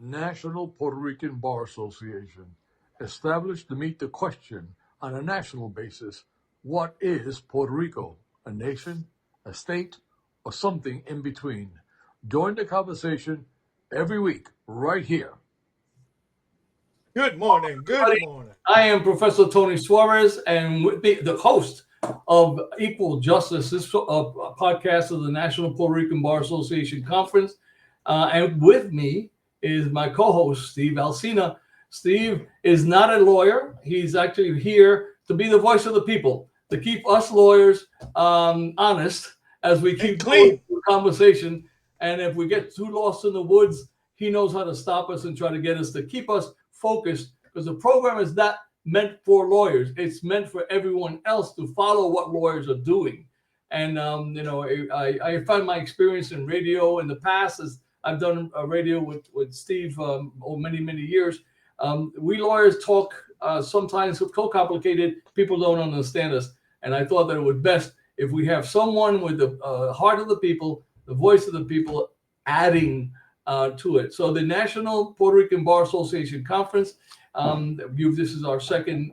National Puerto Rican Bar Association, established to meet the question on a national basis: what is Puerto Rico? A nation, a state, or something in between? Join the conversation every week right here. Good morning. Good Everybody. morning. I am Professor Tony Suarez, and with me, the host of Equal Justice, this podcast of the National Puerto Rican Bar Association Conference. And with me is my co-host, Steve Alsina. Steve is not a lawyer. He's actually here to be the voice of the people, to keep us lawyers honest as we keep going through the conversation. And if we get too lost in the woods, he knows how to stop us and try to get us to keep us focused, because the program is not meant for lawyers. It's meant for everyone else to follow what lawyers are doing. And I find my experience in radio in the past, as I've done a radio with Steve over many years. We lawyers talk sometimes so complicated, people don't understand us. And I thought that it would best if we have someone with the heart of the people, the voice of the people, adding to it. So the National Puerto Rican Bar Association Conference, this is our second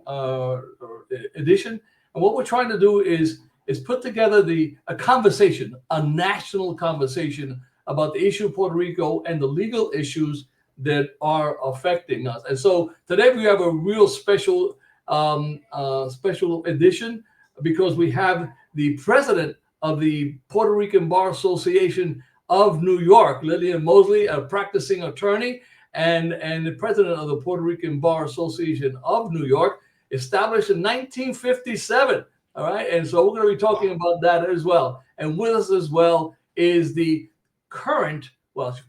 edition. And what we're trying to do is put together a conversation, a national conversation about the issue of Puerto Rico and the legal issues that are affecting us. And so today we have a real special edition, because we have the president of the Puerto Rican Bar Association of New York, Lillian Mosley, a practicing attorney, and the president of the Puerto Rican Bar Association of New York, established in 1957. All right, and so we're going to be talking about that as well. And with us as well is the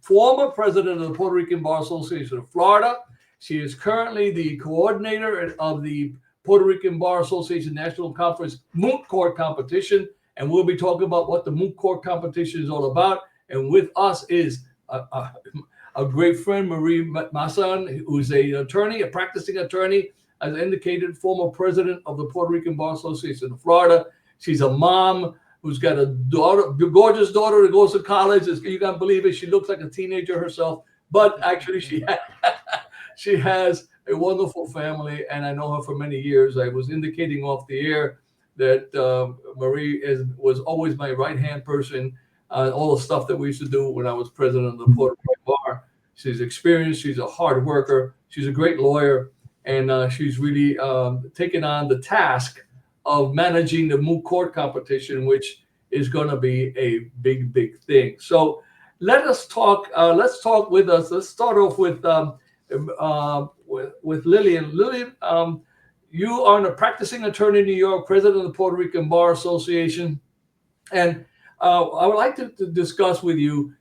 former president of the Puerto Rican Bar Association of Florida. She is currently the coordinator of the Puerto Rican Bar Association National Conference Moot Court Competition, and we'll be talking about what the Moot Court Competition is all about. And with us is a great friend, Marie Masson, who's a practicing attorney, as indicated, former president of the Puerto Rican Bar Association of Florida. She's a mom who's got a gorgeous daughter that goes to college. You can't believe it. She looks like a teenager herself, but actually she has a wonderful family, and I know her for many years. I was indicating off the air that Marie was always my right-hand person. All the stuff that we used to do when I was president of the Puerto Rican Bar. She's experienced. She's a hard worker. She's a great lawyer, and she's really taken on the task of managing the moot court competition, which is going to be a big thing. So let us talk. Let's talk with us. Let's start off with Lillian. Lillian, you are a practicing attorney in New York, president of the Puerto Rican Bar Association, and I would like to discuss with you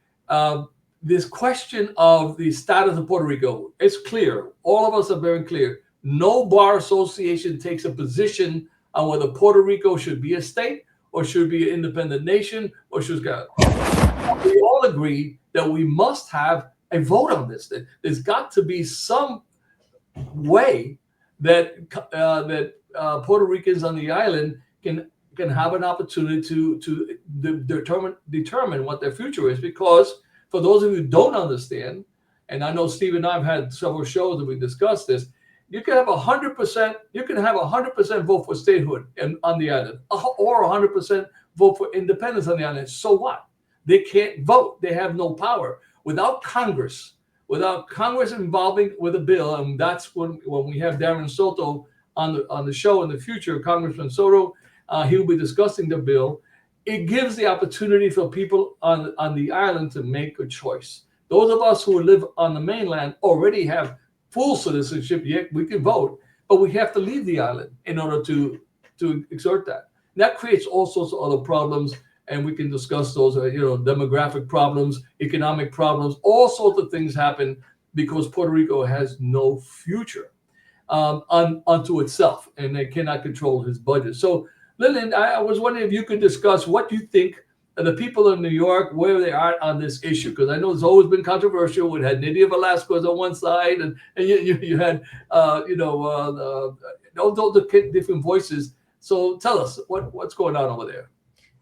this question of the status of Puerto Rico. It's clear. All of us are very clear. No bar association takes a position on whether Puerto Rico should be a state or should be an independent nation or should go. We all agree that we must have a vote on this. There's got to be some way that Puerto Ricans on the island can have an opportunity to determine what their future is. Because for those of you who don't understand, and I know Steve and I have had several shows that we discussed this, you can have 100%. You can have 100% vote for statehood on the island, or 100% vote for independence on the island. So what? They can't vote. They have no power without Congress. Without Congress involving with a bill, and that's when we have Darren Soto on the show in the future, Congressman Soto. He will be discussing the bill. It gives the opportunity for people on the island to make a choice. Those of us who live on the mainland already have full citizenship, yet we can vote, but we have to leave the island in order to exert that. And that creates all sorts of other problems, and we can discuss those, demographic problems, economic problems, all sorts of things happen because Puerto Rico has no future unto itself, and they cannot control his budget. So Lillian, I was wondering if you could discuss what you think the people in New York, where they are on this issue, because I know it's always been controversial. We had Nydia Velasquez on one side, and you had all the different voices. So tell us what's going on over there.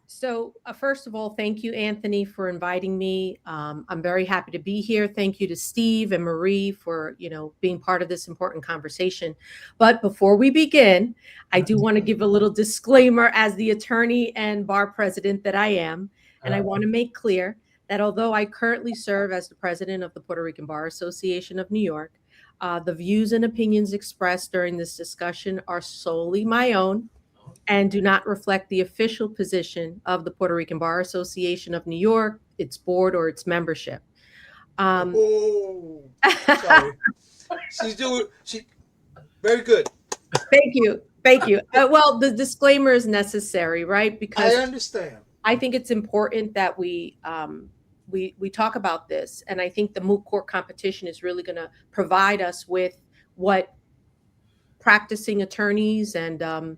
So, first of all, thank you, Anthony, for inviting me. I'm very happy to be here. Thank you to Steve and Marie for, being part of this important conversation. But before we begin, I do want to give a little disclaimer as the attorney and bar president that I am. And I want to make clear that although I currently serve as the president of the Puerto Rican Bar Association of New York, the views and opinions expressed during this discussion are solely my own and do not reflect the official position of the Puerto Rican Bar Association of New York, its board, or its membership. Oh, sorry. She very good. Thank you. Thank you. Well, the disclaimer is necessary, right? Because I understand. I think it's important that we talk about this. And I think the moot court competition is really going to provide us with what practicing attorneys and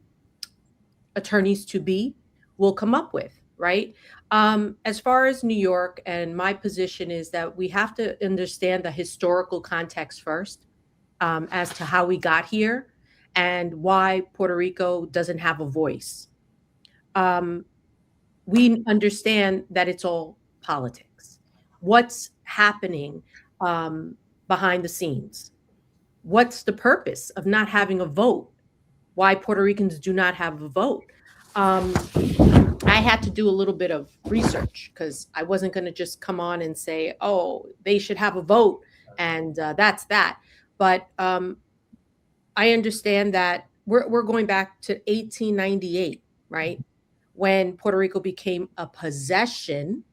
attorneys to be will come up with, right? As far as New York, and my position is that we have to understand the historical context first, as to how we got here and why Puerto Rico doesn't have a voice. We understand that it's all politics. What's happening behind the scenes? What's the purpose of not having a vote? Why Puerto Ricans do not have a vote? I had to do a little bit of research because I wasn't going to just come on and say, oh, they should have a vote and that's that. But I understand that we're going back to 1898, right? When Puerto Rico became a possession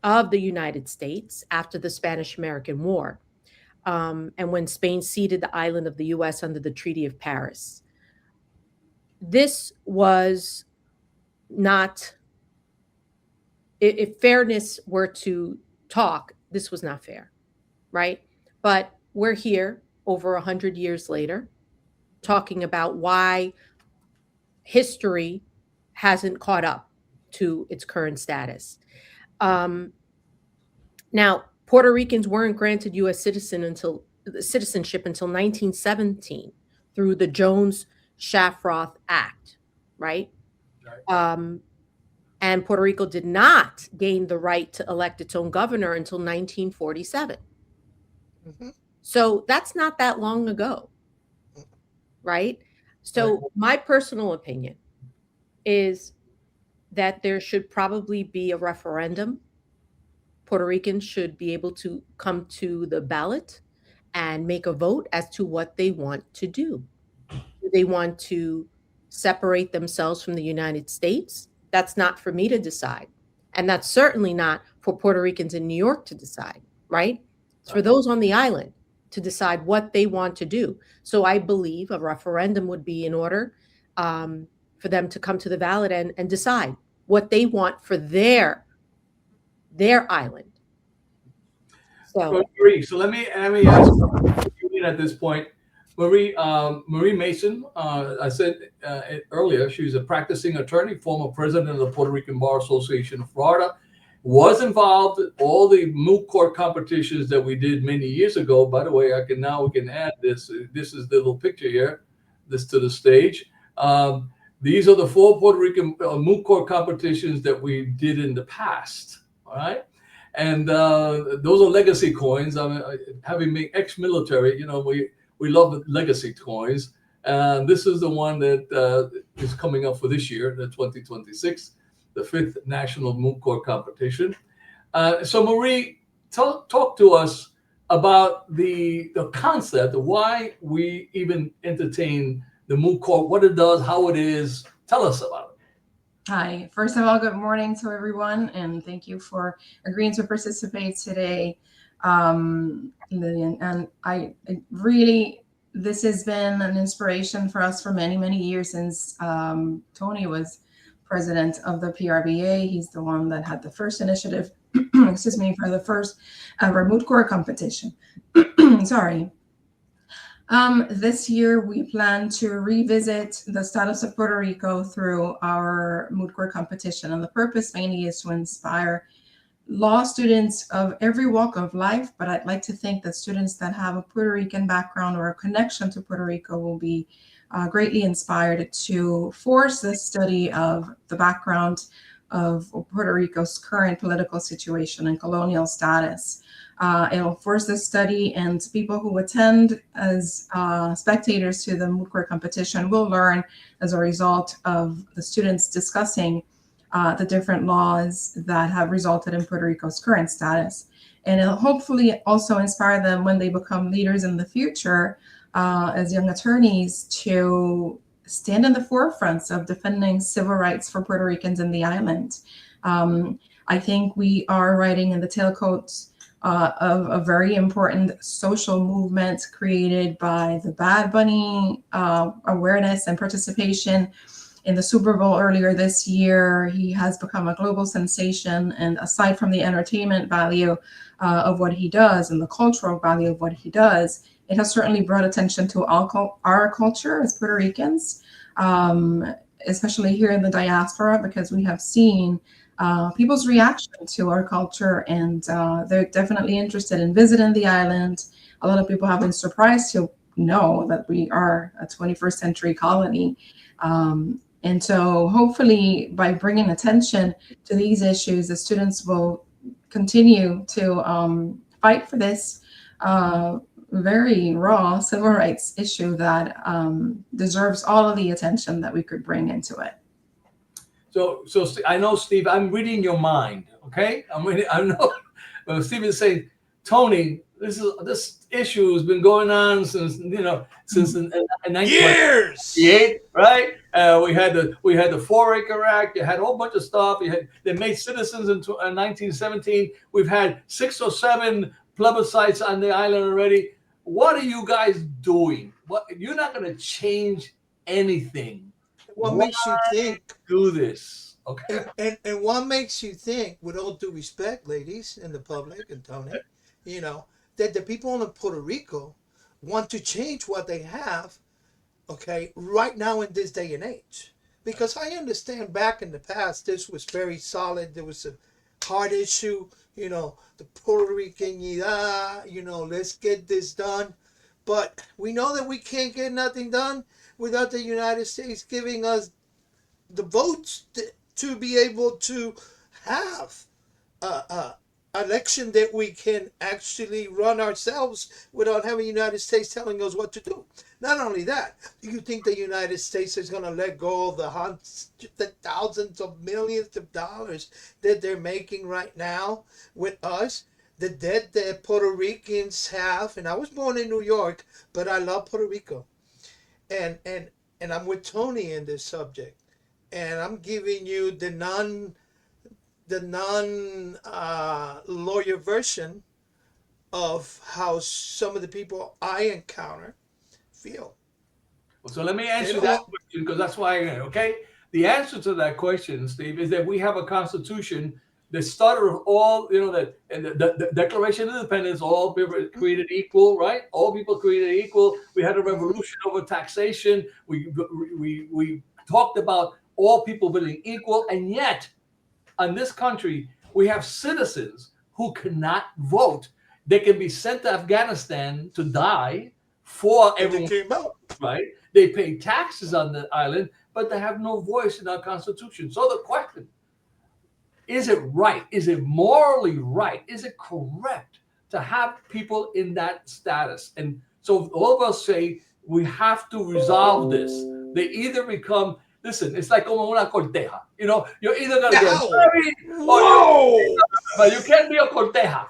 of the United States after the Spanish-American War, and when Spain ceded the island of the U.S. under the Treaty of Paris. This was not, if fairness were to talk, this was not fair, right? But we're here over 100 years later talking about why history hasn't caught up to its current status. Now, Puerto Ricans weren't granted U.S. citizenship until 1917 through the Jones-Shafroth Act, right? And Puerto Rico did not gain the right to elect its own governor until 1947. Mm-hmm. So that's not that long ago, right? So my personal opinion is that there should probably be a referendum. Puerto Ricans should be able to come to the ballot and make a vote as to what they want to do. Do they want to separate themselves from the United States? That's not for me to decide. And that's certainly not for Puerto Ricans in New York to decide, right? It's for those on the island to decide what they want to do. So I believe a referendum would be in order for them to come to the ballot and decide what they want for their island. So Marie, so let me ask you at this point, Marie Mason. I said earlier she's a practicing attorney, former president of the Puerto Rican Bar Association of Florida, was involved in all the moot court competitions that we did many years ago. By the way, we can add this. This is the little picture here, this to the stage. These are the 4 Puerto Rican moot court competitions that we did in the past. All right. And those are legacy coins. I mean, having been ex-military, we love the legacy coins. And this is the one that is coming up for this year, the 2026, the 5th National Moot Court Competition. So Marie, talk to us about the concept of why we even entertain the moot court, what it does, how it is. Tell us about it. Hi. First of all, good morning to everyone, and thank you for agreeing to participate today. Lillian, and I really, this has been an inspiration for us for many, many years since Tony was president of the PRBA. He's the one that had the first initiative, excuse me, for the first moot court competition. Sorry. This year, we plan to revisit the status of Puerto Rico through our moot court competition. And the purpose mainly is to inspire law students of every walk of life. But I'd like to think that students that have a Puerto Rican background or a connection to Puerto Rico will be greatly inspired to force the study of the background of Puerto Rico's current political situation and colonial status. It'll force this study, and people who attend as spectators to the moot court competition will learn as a result of the students discussing the different laws that have resulted in Puerto Rico's current status. And it'll hopefully also inspire them when they become leaders in the future as young attorneys to stand in the forefronts of defending civil rights for Puerto Ricans in the island. I think we are riding in the tailcoats of a very important social movement created by the Bad Bunny awareness and participation in the Super Bowl earlier this year. He has become a global sensation, and aside from the entertainment value of what he does and the cultural value of what he does, it has certainly brought attention to our culture as Puerto Ricans, especially here in the diaspora, because we have seen people's reaction to our culture, and they're definitely interested in visiting the island. A lot of people have been surprised to know that we are a 21st century colony. And so hopefully by bringing attention to these issues, the students will continue to fight for this very raw civil rights issue that deserves all of the attention that we could bring into it. So I know, Steve, I'm reading your mind. Okay, I know. Steve is saying, Tony, this issue has been going on since since the 1968, right? We had the 4-Acre Act. You had a whole bunch of stuff. They made citizens in 1917. We've had 6 or 7 plebiscites on the island already. What are you guys doing? What, you're not going to change anything. What makes you think? Do this, okay? And what makes you think, with all due respect, ladies in the public and Tony, that the people in Puerto Rico want to change what they have, okay, right now in this day and age? Because I understand back in the past, this was very solid. There was a hard issue, the Puerto Ricanidad, let's get this done. But we know that we can't get nothing done without the United States giving us the votes to be able to have election that we can actually run ourselves without having the United States telling us what to do. Not only that, do you think the United States is going to let go of the thousands of millions of dollars that they're making right now with us? The debt that Puerto Ricans have, and I was born in New York, but I love Puerto Rico. And I'm with Tony in this subject. And I'm giving you the non lawyer version of how some of the people I encounter feel. So let me answer that question, because that's why, okay? The answer to that question, Steve, is that we have a constitution that started with all, the Declaration of Independence, all people created equal, right? All people created equal. We had a revolution over taxation. We talked about all people being equal, and yet in this country, we have citizens who cannot vote. They can be sent to Afghanistan to die for everyone, right? They pay taxes on the island, but they have no voice in our constitution. So the question, is it right? Is it morally right? Is it correct to have people in that status? And so all of us say we have to resolve this. They either become, listen, it's like como una corteja. You're either going to get married, but you can't be a corteja.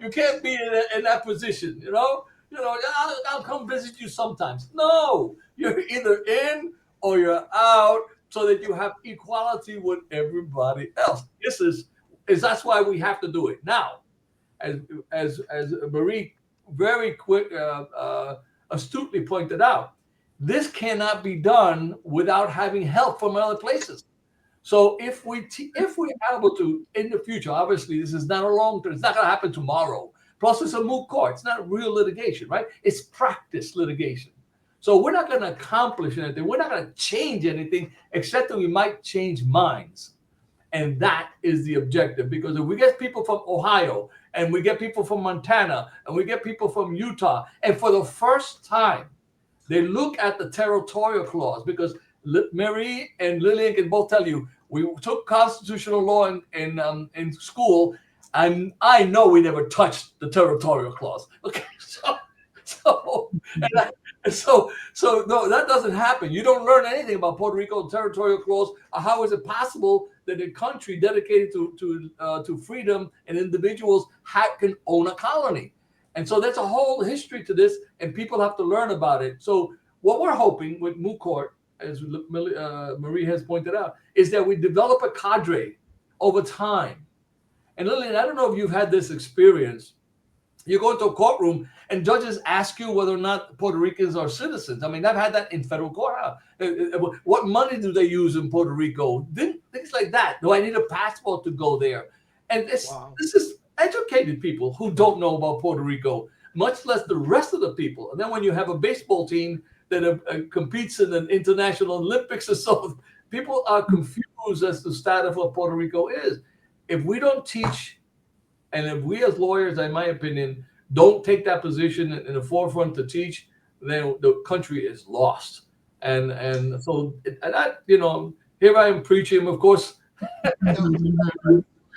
You can't be in that position. I'll come visit you sometimes. No, you're either in or you're out, so that you have equality with everybody else. That's why we have to do it now. As Marie very astutely pointed out, this cannot be done without having help from other places. So if we're able to, in the future, obviously this is not a long term, it's not going to happen tomorrow. Plus it's a moot court. It's not real litigation, right? It's practice litigation. So we're not going to accomplish anything. We're not going to change anything, except that we might change minds. And that is the objective. Because if we get people from Ohio, and we get people from Montana, and we get people from Utah, and for the first time, they look at the territorial clause, because Marie and Lillian can both tell you, We took constitutional law in school, and I know we never touched the territorial clause. Okay, so and I, so no, that doesn't happen. You don't learn anything about Puerto Rico territorial clause. How is it possible that a country dedicated to freedom and individuals can own a colony? And so there's a whole history to this, and people have to learn about it. So what we're hoping with Moot Court, as Marie has pointed out, is that we develop a cadre over time. And Lillian, I don't know if you've had this experience. You go into a courtroom and judges ask you whether or not Puerto Ricans are citizens. I mean, I've had that in federal court. What money do they use in Puerto Rico? Things like that. Do I need a passport to go there? And this is educated people who don't know about Puerto Rico, much less the rest of the people. And then when you have a baseball team that competes in an international Olympics or so, people are confused as to the status of what Puerto Rico is. If we don't teach, and if we as lawyers, in my opinion, don't take that position in the forefront to teach, then the country is lost. And so that, here I am preaching, of course.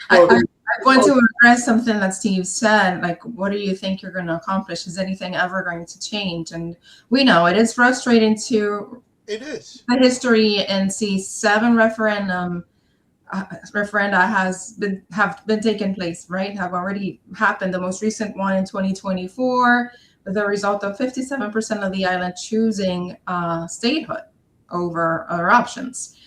I want to address something that Steve said, like, what do you think you're going to accomplish? Is anything ever going to change? And we know it is frustrating to the history and see 7 referenda have been taking place, right? Have already happened. The most recent one in 2024, with the result of 57% of the island choosing statehood over other options.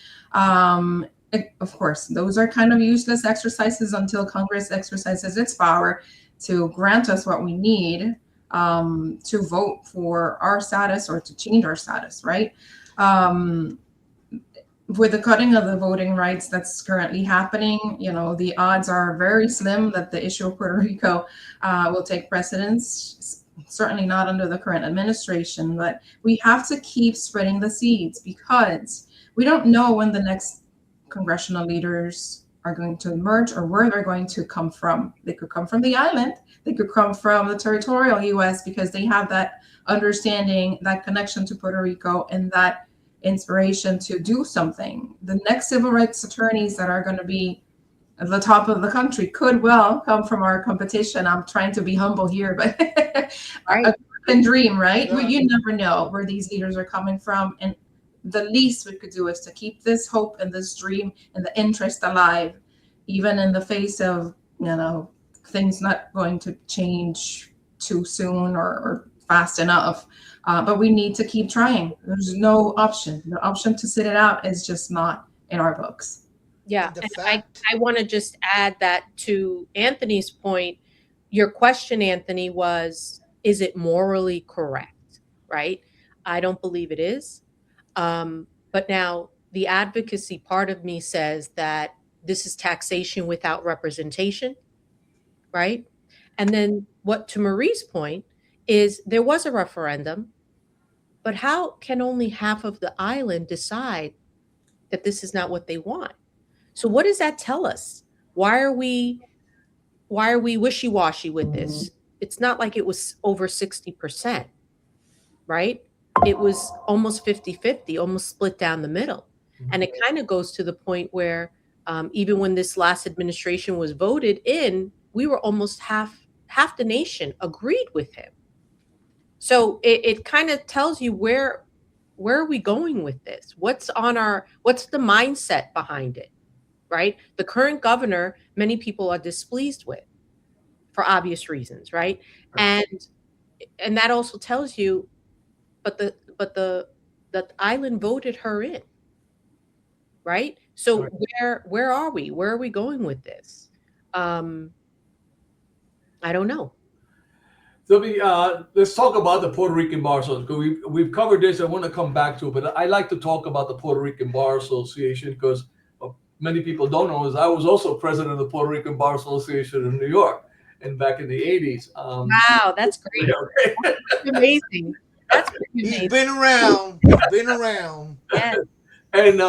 Of course, those are kind of useless exercises until Congress exercises its power to grant us what we need to vote for our status or to change our status, right? With the cutting of the voting rights that's currently happening, the odds are very slim that the issue of Puerto Rico will take precedence. Certainly not under the current administration, but we have to keep spreading the seeds because we don't know when the next congressional leaders are going to emerge or where they're going to come from. They could come from the island. They could come from the territorial U.S. because they have that understanding, that connection to Puerto Rico, and that inspiration to do something. The next civil rights attorneys that are going to be at the top of the country could well come from our competition. I'm trying to be humble here, but right. A dream, right? Yeah. You never know where these leaders are coming from. And the least we could do is to keep this hope and this dream and the interest alive, even in the face of, things not going to change too soon or fast enough. But we need to keep trying. There's no option. The option to sit it out is just not in our books. Yeah, and I want to just add that to Anthony's point. Your question, Anthony, was, is it morally correct, right? I don't believe it is. But now the advocacy part of me says that this is taxation without representation, right? And then what, to Marie's point, is there was a referendum, but how can only half of the island decide that this is not what they want? So what does that tell us? Why are we wishy-washy with this? It's not like it was over 60%, right? It was almost 50-50, almost split down the middle. And it kind of goes to the point where even when this last administration was voted in, we were almost half the nation agreed with him. So it kind of tells you where are we going with this? What's the mindset behind it, right? The current governor, many people are displeased with for obvious reasons, right? And that also tells you, but the island voted her in, right? So where are we? Where are we going with this? I don't know. So let's talk about the Puerto Rican Bar Association. We've covered this. I want to come back to it, but I like to talk about the Puerto Rican Bar Association because many people don't know is I was also president of the Puerto Rican Bar Association in New York, and back in the 80s. Wow, that's great. That's amazing. That's amazing. He's been around. Yes. And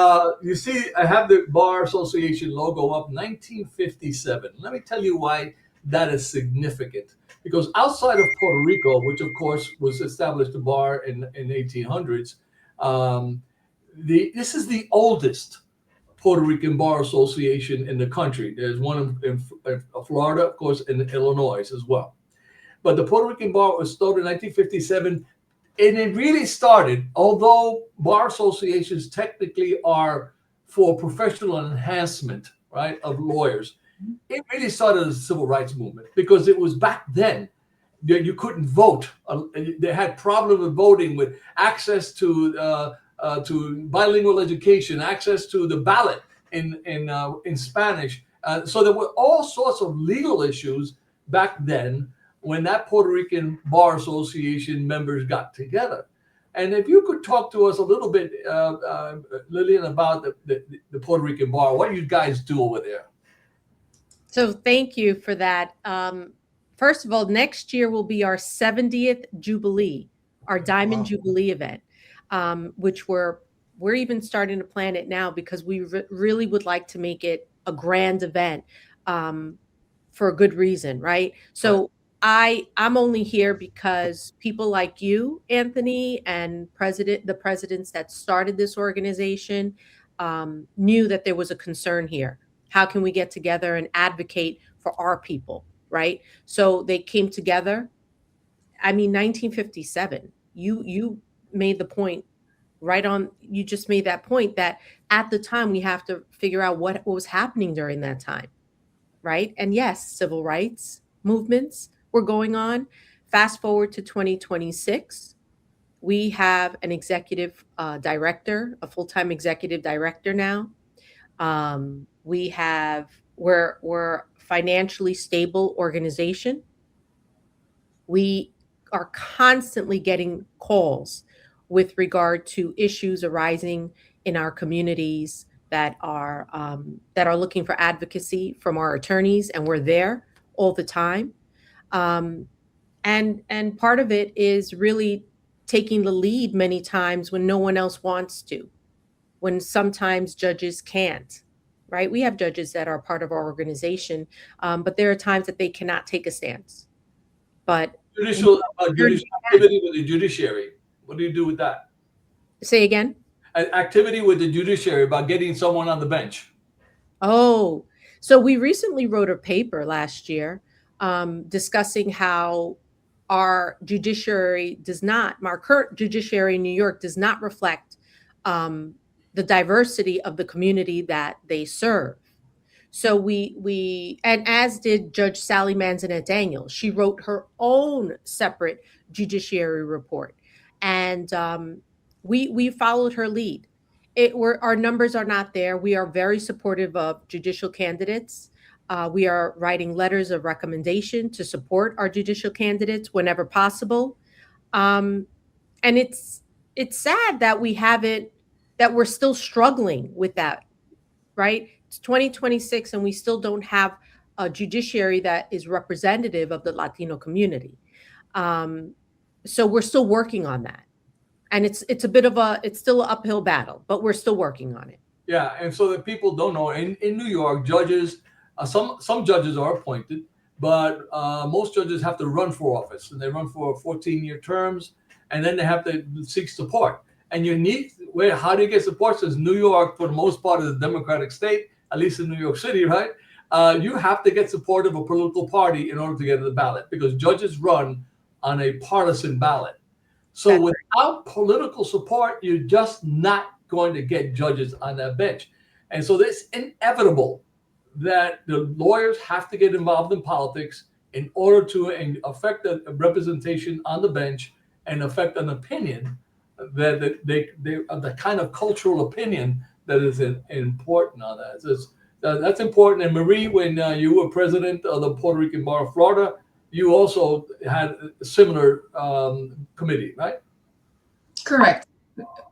you see, I have the Bar Association logo up, 1957. Let me tell you why that is significant. Because outside of Puerto Rico, which of course was established the bar in 1800s, this is the oldest Puerto Rican Bar Association in the country. There's one in Florida, of course, in Illinois as well. But the Puerto Rican Bar was started in 1957, and it really started, although bar associations technically are for professional enhancement, right, of lawyers, it really started as a civil rights movement because it was back then you couldn't vote. They had problems with voting, with access to bilingual education, access to the ballot in Spanish. So there were all sorts of legal issues back then when that Puerto Rican Bar Association members got together. And if you could talk to us a little bit, Lillian, about the Puerto Rican Bar, what you guys do over there. So thank you for that. First of all, next year will be our 70th Jubilee, our Diamond Jubilee event, which we're even starting to plan it now because we really would like to make it a grand event for a good reason, right? So I'm only here because people like you, Anthony, and the presidents that started this organization knew that there was a concern here. How can we get together and advocate for our people, right? So they came together. I mean, 1957, you made the point right on. You just made that point that at the time we have to figure out what was happening during that time, right? And yes, civil rights movements were going on. Fast forward to 2026, we have an executive director, a full-time executive director now. We're a financially stable organization. We are constantly getting calls with regard to issues arising in our communities that are looking for advocacy from our attorneys, and we're there all the time. And part of it is really taking the lead many times when no one else wants to, when sometimes judges can't, right? We have judges that are part of our organization, but there are times that they cannot take a stance. But Judicial activity with the judiciary. What do you do with that? Say again? Activity with the judiciary about getting someone on the bench. Oh, so we recently wrote a paper last year discussing how our current judiciary in New York does not reflect the diversity of the community that they serve. So and as did Judge Sally Manzanet Daniels, she wrote her own separate judiciary report, and we followed her lead. Our numbers are not there. We are very supportive of judicial candidates. We are writing letters of recommendation to support our judicial candidates whenever possible. And it's sad that we're still struggling with that, right? It's 2026 and we still don't have a judiciary that is representative of the Latino community. So we're still working on that. And it's still an uphill battle, but we're still working on it. Yeah, and so that people don't know, in New York, judges, some judges are appointed, but most judges have to run for office, and they run for 14-year terms, and then they have to seek support. And how do you get support? Since New York, for the most part, is a Democratic state, at least in New York City, right? You have to get support of a political party in order to get on the ballot, because judges run on a partisan ballot. So without political support, you're just not going to get judges on that bench. And so it's inevitable that the lawyers have to get involved in politics in order to affect the representation on the bench and affect an opinion that the kind of cultural opinion that is important on that. That's important. And Marie, when you were president of the Puerto Rican Bar of Florida, you also had a similar committee, right? Correct.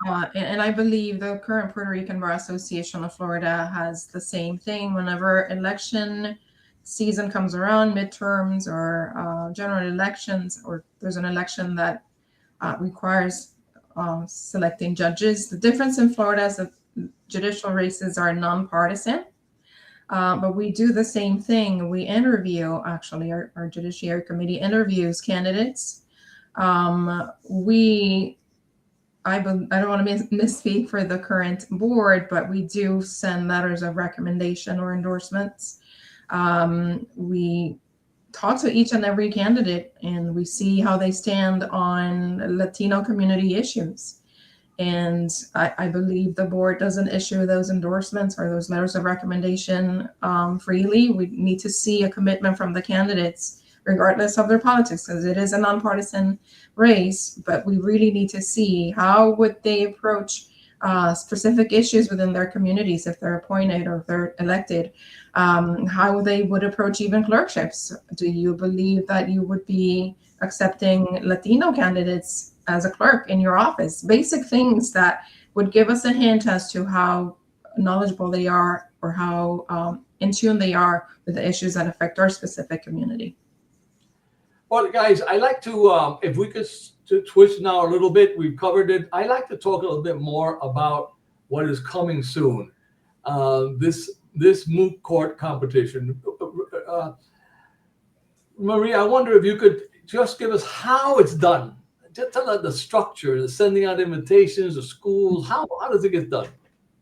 And I believe the current Puerto Rican Bar Association of Florida has the same thing. Whenever election season comes around, midterms or general elections, or there's an election that requires selecting judges. The difference in Florida is that judicial races are nonpartisan. But we do the same thing. We interview, actually, our Judiciary Committee interviews candidates. We I don't want to misspeak for the current board, but we do send letters of recommendation or endorsements. We talk to each and every candidate, and we see how they stand on Latino community issues. And I believe the board doesn't issue those endorsements or those letters of recommendation freely. We need to see a commitment from the candidates, regardless of their politics, because it is a nonpartisan race. But we really need to see how would they approach specific issues within their communities if they're appointed or if they're elected. How they would approach even clerkships. Do you believe that you would be accepting Latino candidates as a clerk in your office? Basic things that would give us a hint as to how knowledgeable they are or how in tune they are with the issues that affect our specific community. Well, guys, I like to, if we could switch now a little bit, we've covered it. I like to talk a little bit more about what is coming soon. This moot court competition. Marie, I wonder if you could just give us how it's done. Just tell us the structure, the sending out invitations, the schools. How does it get done?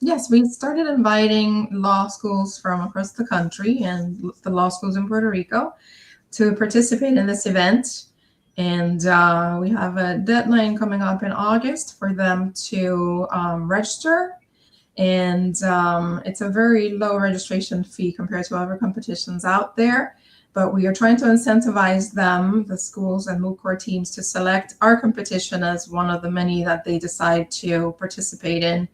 Yes, we started inviting law schools from across the country and the law schools in Puerto Rico to participate in this event. And we have a deadline coming up in August for them to register. And it's a very low registration fee compared to other competitions out there. But we are trying to incentivize them, the schools and moot court teams, to select our competition as one of the many that they decide to participate in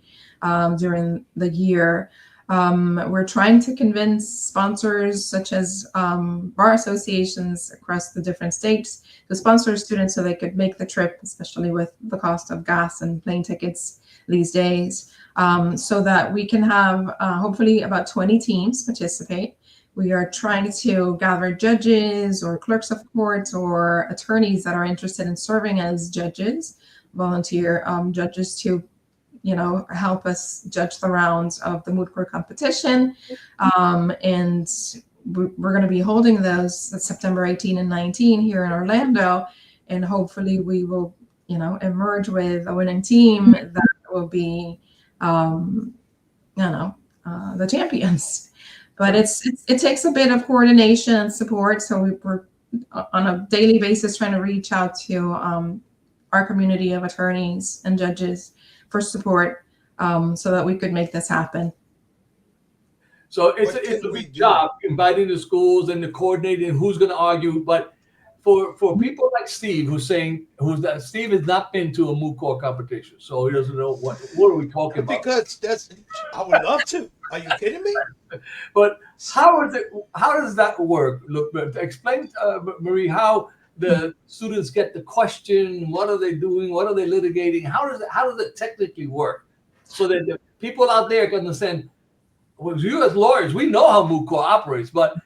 during the year. We're trying to convince sponsors such as bar associations across the different states to sponsor students so they could make the trip, especially with the cost of gas and plane tickets these days, so that we can have hopefully about 20 teams participate. We are trying to gather judges or clerks of courts or attorneys that are interested in serving as judges, volunteer judges to, help us judge the rounds of the moot court competition. And we're going to be holding those September 18 and 19 here in Orlando. And hopefully we will, emerge with a winning team that will be, the champions. But it takes a bit of coordination and support. So we're on a daily basis trying to reach out to our community of attorneys and judges for support so that we could make this happen. So it's a big job inviting the schools and the coordinating who's going to argue. But for people like Steve, Steve has not been to a moot court competition, so he doesn't know what are we talking about. Because I would love to. Are you kidding me? But how does that work? Look, explain, Marie, how the students get the question. What are they doing? What are they litigating? How does it technically work? So that the people out there can understand. Well, you as lawyers, we know how moot court operates, but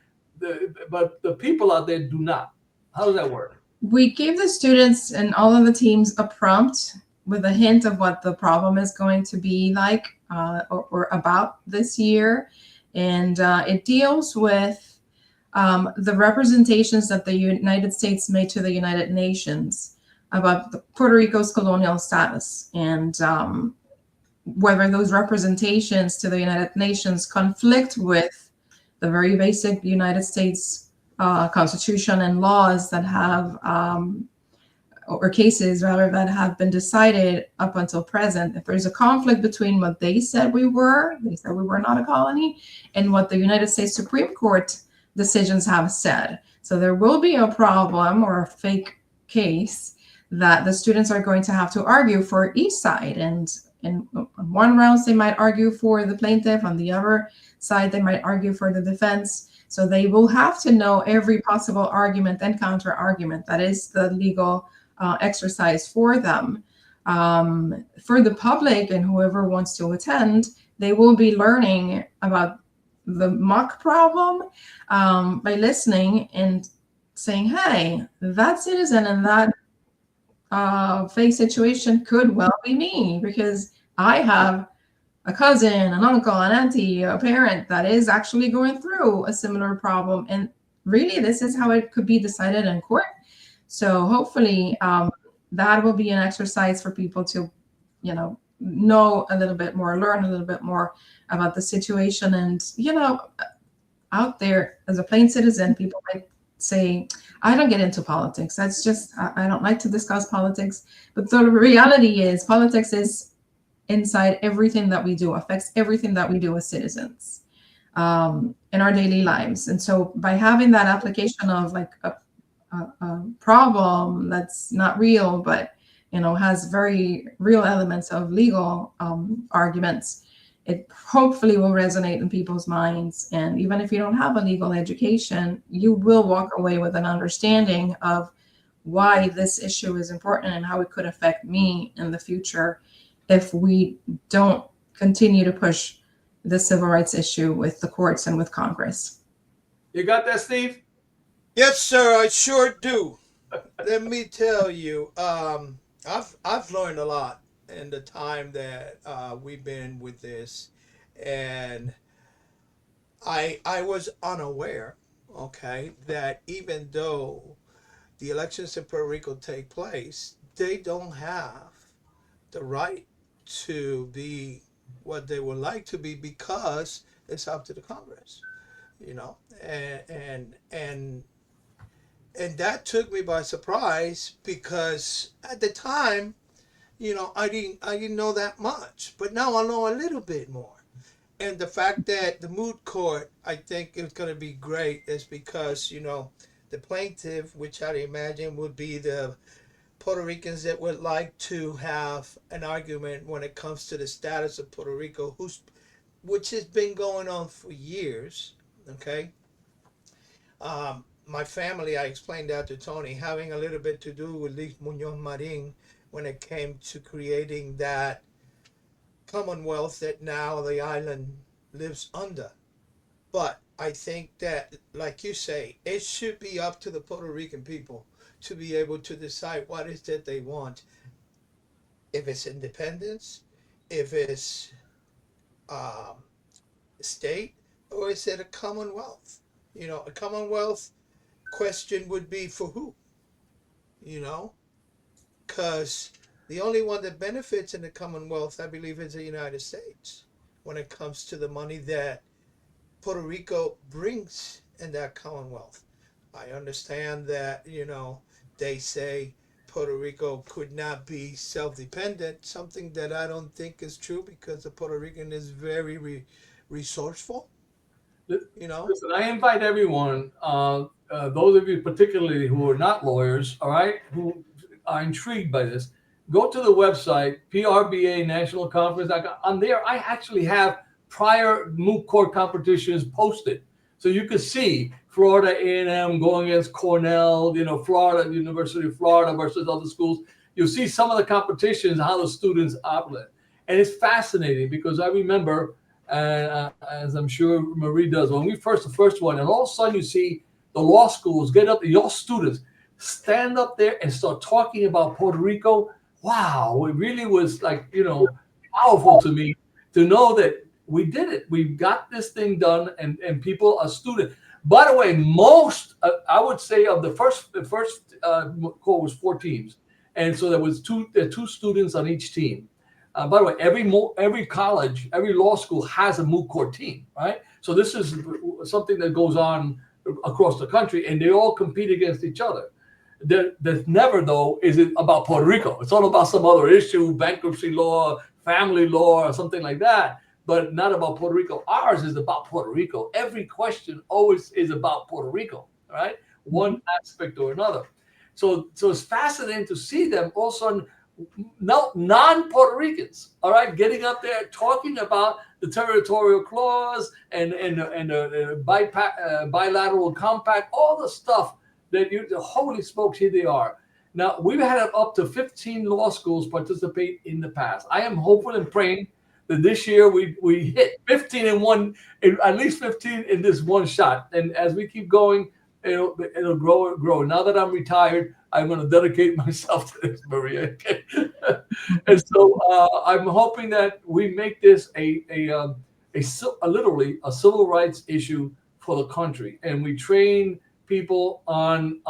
the people out there do not. How does that work? We gave the students and all of the teams a prompt with a hint of what the problem is going to be like or about this year. And it deals with the representations that the United States made to the United Nations about Puerto Rico's colonial status and whether those representations to the United Nations conflict with the very basic United States Constitution and laws that have, or cases rather, that have been decided up until present. If there's a conflict between what they said we were not a colony, and what the United States Supreme Court decisions have said. So there will be a problem or a fake case that the students are going to have to argue for each side. And in one round, they might argue for the plaintiff. On the other side, they might argue for the defense. So they will have to know every possible argument and counter argument. That is the legal exercise for them. For the public and whoever wants to attend, they will be learning about the mock problem by listening and saying, hey, that citizen in that fake situation could well be me, because I have a cousin, an uncle, an auntie, a parent that is actually going through a similar problem. And really, this is how it could be decided in court. So hopefully that will be an exercise for people to know a little bit more, learn a little bit more about the situation. And, out there as a plain citizen, people might say, I don't get into politics. That's just, I don't like to discuss politics. But the reality is, politics is inside everything that we do, affects everything that we do as citizens in our daily lives. And so by having that application of like a problem that's not real, but has very real elements of legal arguments, it hopefully will resonate in people's minds. And even if you don't have a legal education, you will walk away with an understanding of why this issue is important and how it could affect me in the future if we don't continue to push the civil rights issue with the courts and with Congress. You got that, Steve? Yes, sir, I sure do. Let me tell you, I've learned a lot in the time that we've been with this, and I was unaware, okay, that even though the elections in Puerto Rico take place, they don't have the right to be what they would like to be because it's up to the Congress, and that took me by surprise because at the time, I didn't know that much, but now I know a little bit more. And the fact that the moot court, I think is going to be great, is because the plaintiff, which I imagine would be the Puerto Ricans that would like to have an argument when it comes to the status of Puerto Rico, which has been going on for years. Okay. My family, I explained that to Tony, having a little bit to do with Luis Muñoz Marin when it came to creating that commonwealth that now the island lives under. But I think that, like you say, it should be up to the Puerto Rican people to be able to decide what is that they want. If it's independence, if it's um, state, or is it a commonwealth? A commonwealth question would be for who? You know, because the only one that benefits in the Commonwealth, I believe, is the United States when it comes to the money that Puerto Rico brings in that Commonwealth. I understand that, they say Puerto Rico could not be self-dependent, something that I don't think is true because the Puerto Rican is very resourceful, you know. Listen, I invite everyone, those of you particularly who are not lawyers, all right, who are intrigued by this, go to the website, PRBA National Conference. On there, I actually have prior moot court competitions posted. So you can see Florida A&M going against Cornell, Florida, University of Florida versus other schools. You'll see some of the competitions, how the students operate. And it's fascinating because I remember, as I'm sure Marie does, when the first one, and all of a sudden you see the law schools get up, your students stand up there and start talking about Puerto Rico. Wow, it really was powerful to me to know that we did it. We got this thing done, and people are students. By the way, most I would say of the first court was 4 teams, and so there was two students on each team. By the way, every college, every law school has a moot court team, right? So this is something that goes on across the country, and they all compete against each other. There's never, though, is it about Puerto Rico. It's all about some other issue, bankruptcy law, family law, or something like that, but not about Puerto Rico. Ours is about Puerto Rico. Every question always is about Puerto Rico, right? One aspect or another. So it's fascinating to see them all of a sudden, non-Puerto Ricans, all right, getting up there talking about the territorial clause and bilateral compact, all the stuff that the holy smokes, here they are. Now, we've had up to 15 law schools participate in the past. I am hopeful and praying that this year we hit 15 in one, at least 15 in this one shot. And as we keep going, it'll grow. Now that I'm retired, I'm going to dedicate myself to this, Maria. And so I'm hoping that we make this literally a civil rights issue for the country, and we train people on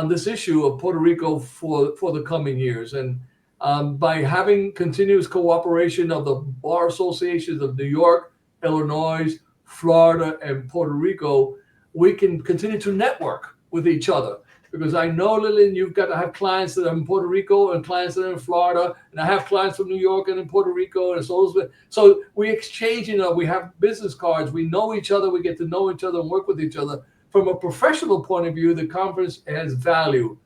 this issue of Puerto Rico for the coming years. And By having continuous cooperation of the bar associations of New York, Illinois, Florida, and Puerto Rico, we can continue to network with each other. Because I know, Lillian, you've got to have clients that are in Puerto Rico and clients that are in Florida, and I have clients from New York and in Puerto Rico, and so we exchange. We have business cards. We know each other. We get to know each other and work with each other. From a professional point of view, the conference has value.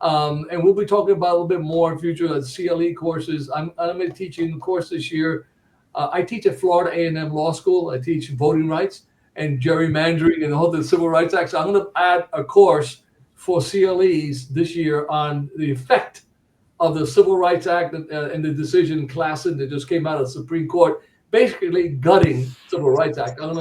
And we'll be talking about a little bit more in future CLE courses. I'm going to be teaching a course this year. I teach at Florida A&M Law School. I teach voting rights and gerrymandering and the whole Civil Rights Act. So I'm going to add a course for CLEs this year on the effect of the Civil Rights Act and the decision in Klassen that just came out of the Supreme Court, basically gutting Civil Rights Act. I'm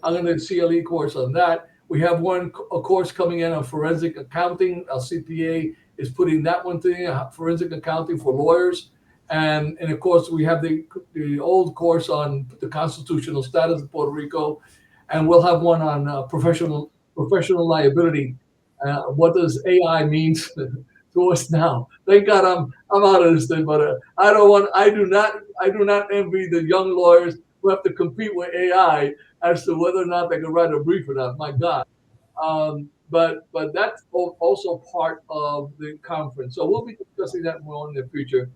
going to CLE course on that. We have a course coming in on forensic accounting. Our CPA is putting that one thing, forensic accounting for lawyers. And of course, we have the old course on the constitutional status of Puerto Rico. And we'll have one on professional liability. What does AI mean to us now? Thank God I'm out of this thing, but I do not envy the young lawyers who have to compete with AI as to whether or not they can write a brief or not. My God. But that's also part of the conference. So we'll be discussing that more in the future.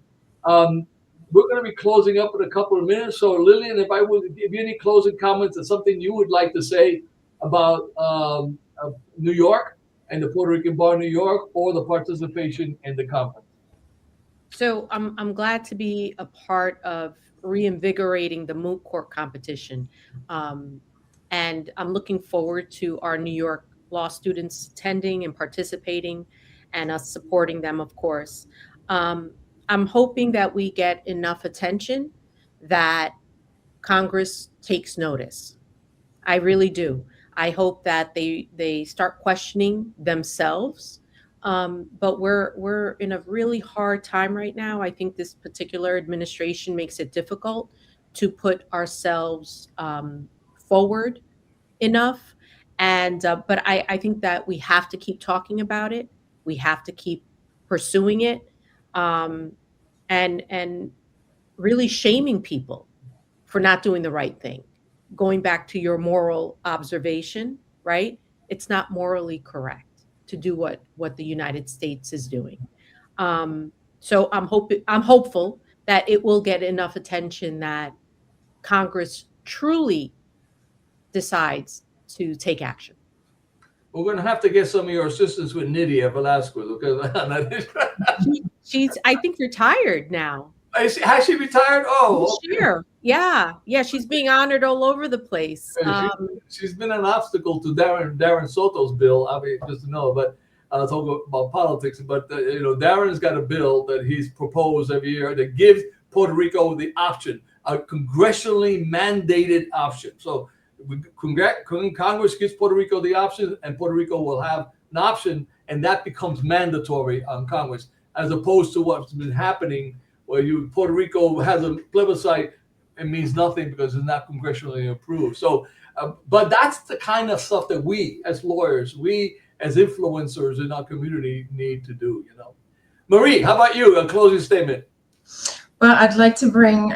We're going to be closing up in a couple of minutes. So Lillian, if I would give you any closing comments or something you would like to say about New York and the Puerto Rican Bar New York, or the participation in the conference. So I'm glad to be a part of reinvigorating the moot court competition. And I'm looking forward to our New York law students attending and participating and us supporting them, of course. I'm hoping that we get enough attention that Congress takes notice. I really do. I hope that they start questioning themselves. But we're in a really hard time right now. I think this particular administration makes it difficult to put ourselves forward enough. And but I think that we have to keep talking about it. We have to keep pursuing it, and really shaming people for not doing the right thing. Going back to your moral observation, right? It's not morally correct to do what the United States is doing. So I'm hopeful that it will get enough attention that Congress truly decides to take action. We're going to have to get some of your assistance with Nydia Velasquez. Okay? I think retired now. Has she retired? Oh, this year. Yeah. She's being honored all over the place. She's been an obstacle to Darren Soto's bill. I mean, just to know, but I'll talk about politics. But Darren's got a bill that he's proposed every year that gives Puerto Rico the option, a congressionally mandated option. So Congress gives Puerto Rico the option, and Puerto Rico will have an option, and that becomes mandatory on Congress, as opposed to what's been happening, where Puerto Rico has a plebiscite and means nothing because it's not congressionally approved. So, but that's the kind of stuff that we, as lawyers, we as influencers in our community, need to do. Marie, how about you? A closing statement. Well, I'd like to bring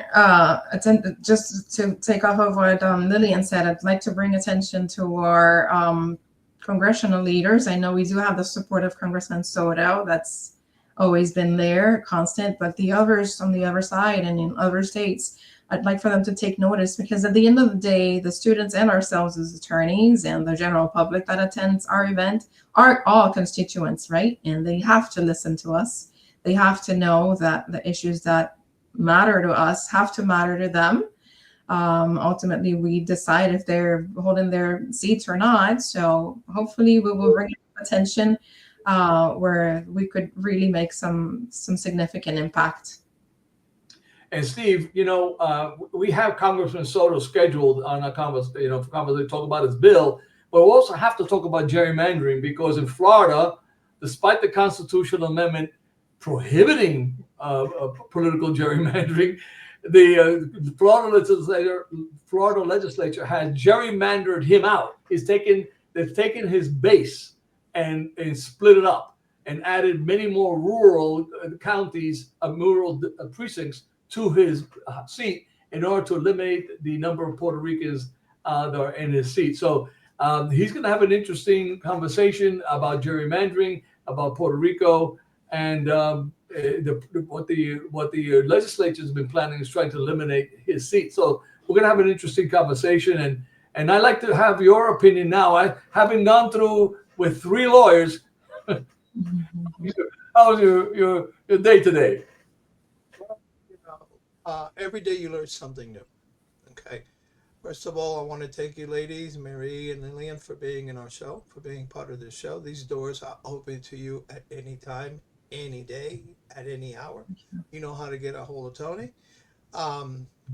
just to take off of what Lillian said. I'd like to bring attention to our congressional leaders. I know we do have the support of Congressman Soto. That's always been there, constant. But the others on the other side and in other states, I'd like for them to take notice, because at the end of the day, the students and ourselves as attorneys and the general public that attends our event are all constituents, right? And they have to listen to us. They have to know that the issues that matter to us have to matter to them. Ultimately, we decide if they're holding their seats or not. So hopefully we will bring attention where we could really make some significant impact. And Steve, we have Congressman Soto scheduled on a Congress, for Congress to talk about his bill, but we also have to talk about gerrymandering, because in Florida, despite the constitutional amendment prohibiting political gerrymandering, the Florida legislature has gerrymandered him out. They've taken his base and split it up. and added many more rural counties, rural precincts to his seat in order to eliminate the number of Puerto Ricans that are in his seat. So he's going to have an interesting conversation about gerrymandering, about Puerto Rico, and what the legislature has been planning is trying to eliminate his seat. So we're going to have an interesting conversation, and I'd like to have your opinion now. Having gone through with 3 lawyers, how was your day today? You know, every day you learn something new. Okay. First of all, I want to thank you, ladies, Marie and Lillian, for being in our show, for being part of this show. These doors are open to you at any time, any day, at any hour. You know how to get a hold of Tony.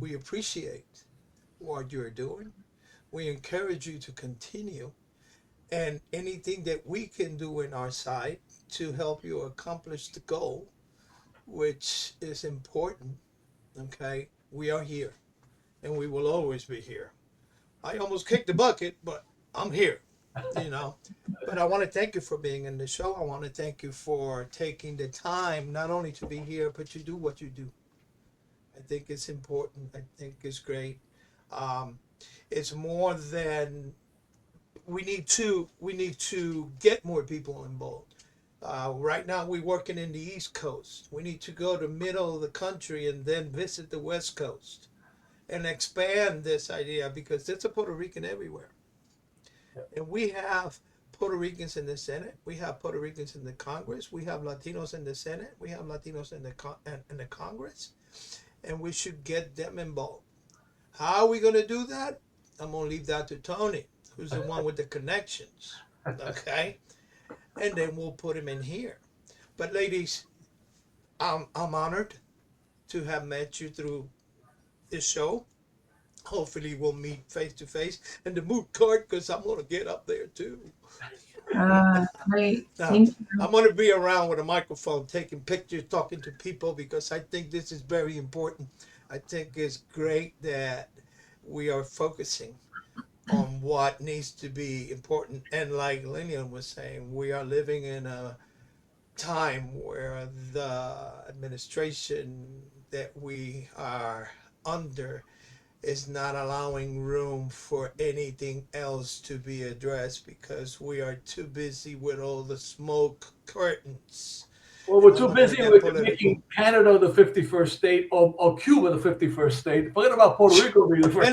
We appreciate what you're doing. We encourage you to continue, and anything that we can do in our side to help you accomplish the goal, which is important. Okay, we are here, and we will always be here. I almost kicked the bucket, but I'm here, you know. But I want to thank you for being in the show. I want to thank you for taking the time not only to be here, but to do what you do. I think it's important. I think it's great. It's more than we need to get more people involved. Right now, we're working in the East Coast. We need to go to middle of the country and then visit the West Coast and expand this idea, because there's a Puerto Rican everywhere. And we have Puerto Ricans in the Senate. We have Puerto Ricans in the Congress. We have Latinos in the Senate. We have Latinos in the Congress. And we should get them involved. How are we going to do that? I'm going to leave that to Tony, who's the one with the connections. Okay? And then we'll put him in here. But ladies, I'm honored to have met you through this show. Hopefully we'll meet face to face and the moot court, because I'm going to get up there too. Great. Now, Thank you. I'm going to be around with a microphone taking pictures, talking to people, because I think this is very important. I think it's great that we are focusing on what needs to be important. And like Lillian was saying, we are living in a time where the administration that we are under is not allowing room for anything else to be addressed, because we are too busy with all the smoke curtains. Well, we're And too I'm not gonna busy get with political. making Canada the 51st state or Cuba the 51st state. Forget about Puerto Rico being the first.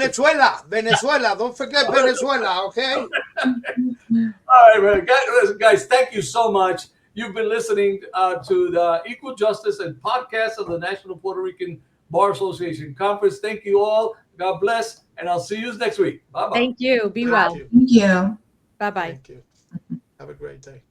Venezuela, don't forget Venezuela, okay? All right, man. Guys, thank you so much. You've been listening to the Equal Justice and podcast of the National Puerto Rican Bar Association Conference. Thank you all. God bless, and I'll see you next week. Bye-bye. Thank you. Be well. Thank you. Thank you. Bye-bye. Thank you. Have a great day.